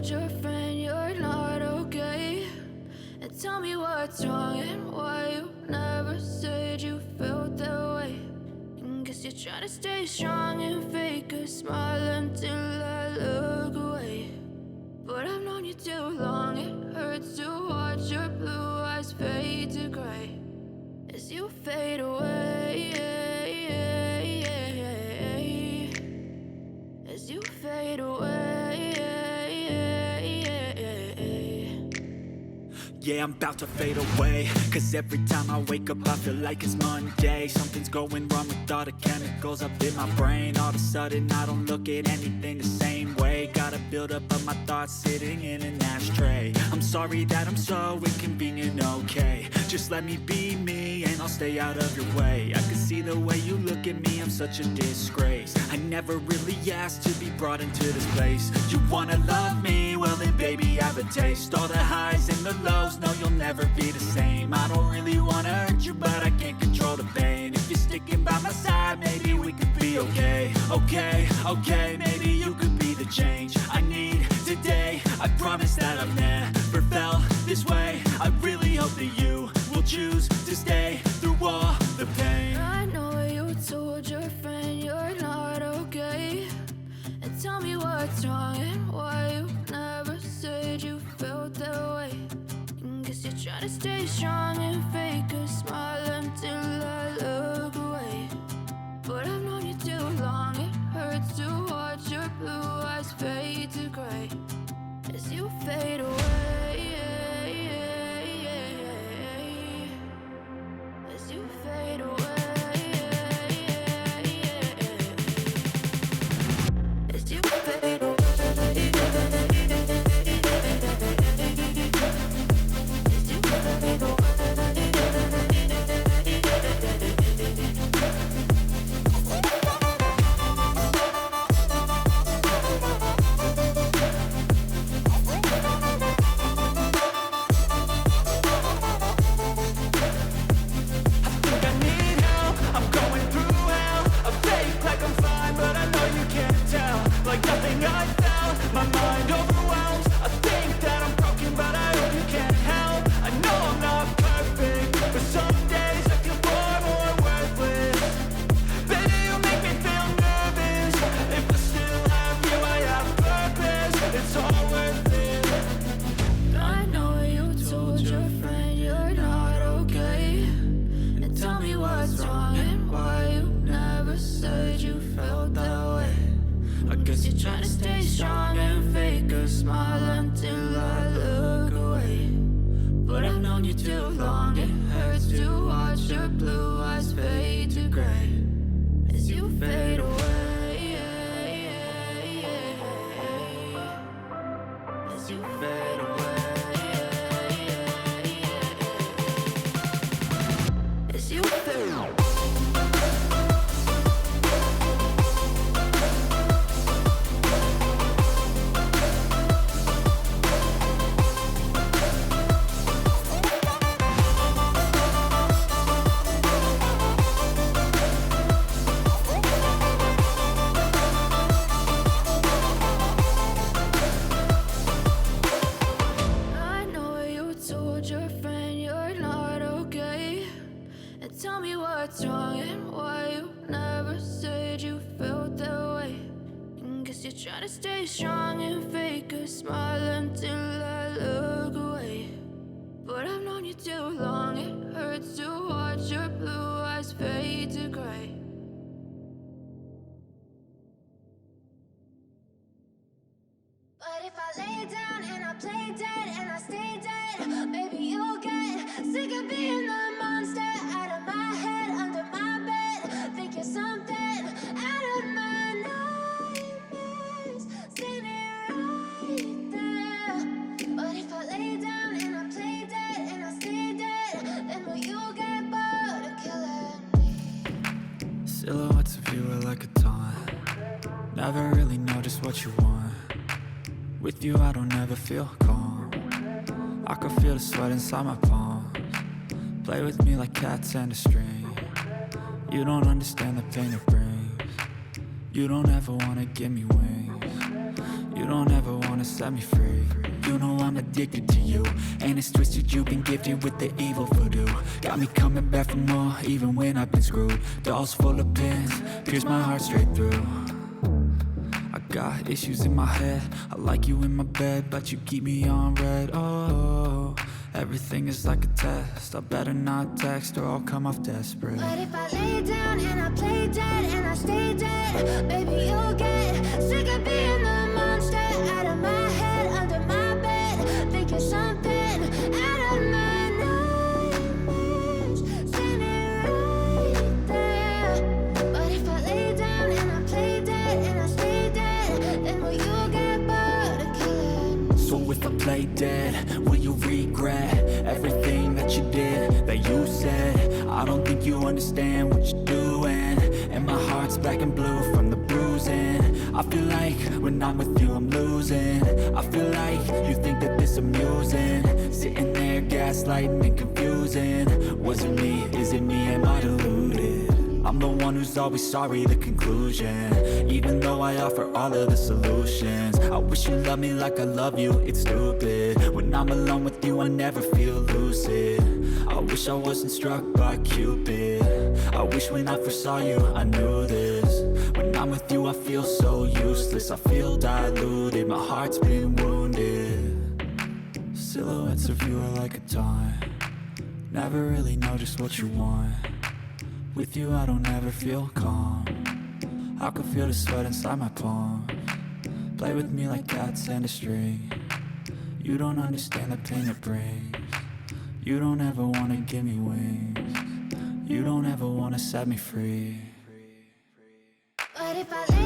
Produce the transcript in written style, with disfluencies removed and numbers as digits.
told your friend you're not okay? And tell me what's wrong and why you never said you felt that way. And guess you're trying to stay strong and fake a smile until I look away. But I've known you too long, it hurts to watch your blue eyes fade to gray as you fade away, as you fade away. Yeah, I'm about to fade away, cause every time I wake up I feel like it's Monday. Something's going wrong with all the chemicals up in my brain. All of a sudden I don't look at anything the same way. Got a buildup of my thoughts sitting in an ashtray. I'm sorry that I'm so inconvenient, okay? Just let me be me and I'll stay out of your way. I can see the way you look at me, I'm such a disgrace. I never really asked to be brought into this place. You wanna love me? Well then baby have a taste. All the highs and the lows, no you'll never be the same. I don't really wanna hurt you but I can't control the pain. If you're sticking by my side maybe we could be okay. Okay, maybe you could be the change I need today. I promise that I've never felt this way. I really hope that you will choose to stay through all the pain. I know you told your friend you're not okay. And tell me what's wrong and why you never said you felt that way. And guess you're trying to stay strong and fake a smile until I look away. But I've known you too long, it hurts to watch your blue eyes fade to gray as you fade away, as you fade away, as you fade away. But if I lay down and I play dead and I stay dead, maybe you'll get sick of being the monster out of my head, under my bed. Think you're something out of my nightmares, standing right there. But if I lay down and I play dead and I stay dead, then will you get bored of killing me? Silhouettes of you are like a taunt. Never really know just what you want. With you I don't ever feel calm. I can feel the sweat inside my palms. Play with me like cats and a string. You don't understand the pain it brings. You don't ever wanna give me wings. You don't ever wanna set me free. You know I'm addicted to you, and it's twisted, you've been gifted with the evil voodoo. Got me coming back for more, even when I've been screwed. Dolls full of pins, pierce my heart straight through. I got issues in my head, I like you in my bed, but you keep me on red. Oh, everything is like a test, I better not text or I'll come off desperate. But if I lay down and I play dead and I stay dead, baby, you'll get sick of being the monster out of my head, under my bed. Think you're something out of my nightmares, standing right there. But if I lay down and I play dead and I stay dead, then will you get bored of killing? So if I play dead, will you regret everything that you did, that you said? I don't think you understand what you're doing, and my heart's black and blue from the bruising. I feel like when I'm with you I'm losing. I feel like you think that this amusing, sitting there gaslighting and confusing. Was it me? Is it me? Am I deluded? I'm the one who's always sorry, the conclusion, even though I offer all of the solutions. I wish you loved me like I love you, it's stupid. When I'm alone with you I never feel lucid. I wish I wasn't struck by Cupid. I wish when I first saw you I knew this. When I'm with you I feel so useless, I feel diluted, my heart's been wounded. Silhouettes of you are like a taunt, never really know just what you want. With you I don't ever feel calm, I can feel the sweat inside my palms. Play with me like cats and a string. You don't understand the pain it brings. You don't ever wanna give me wings. You don't ever wanna set me free. But if I lay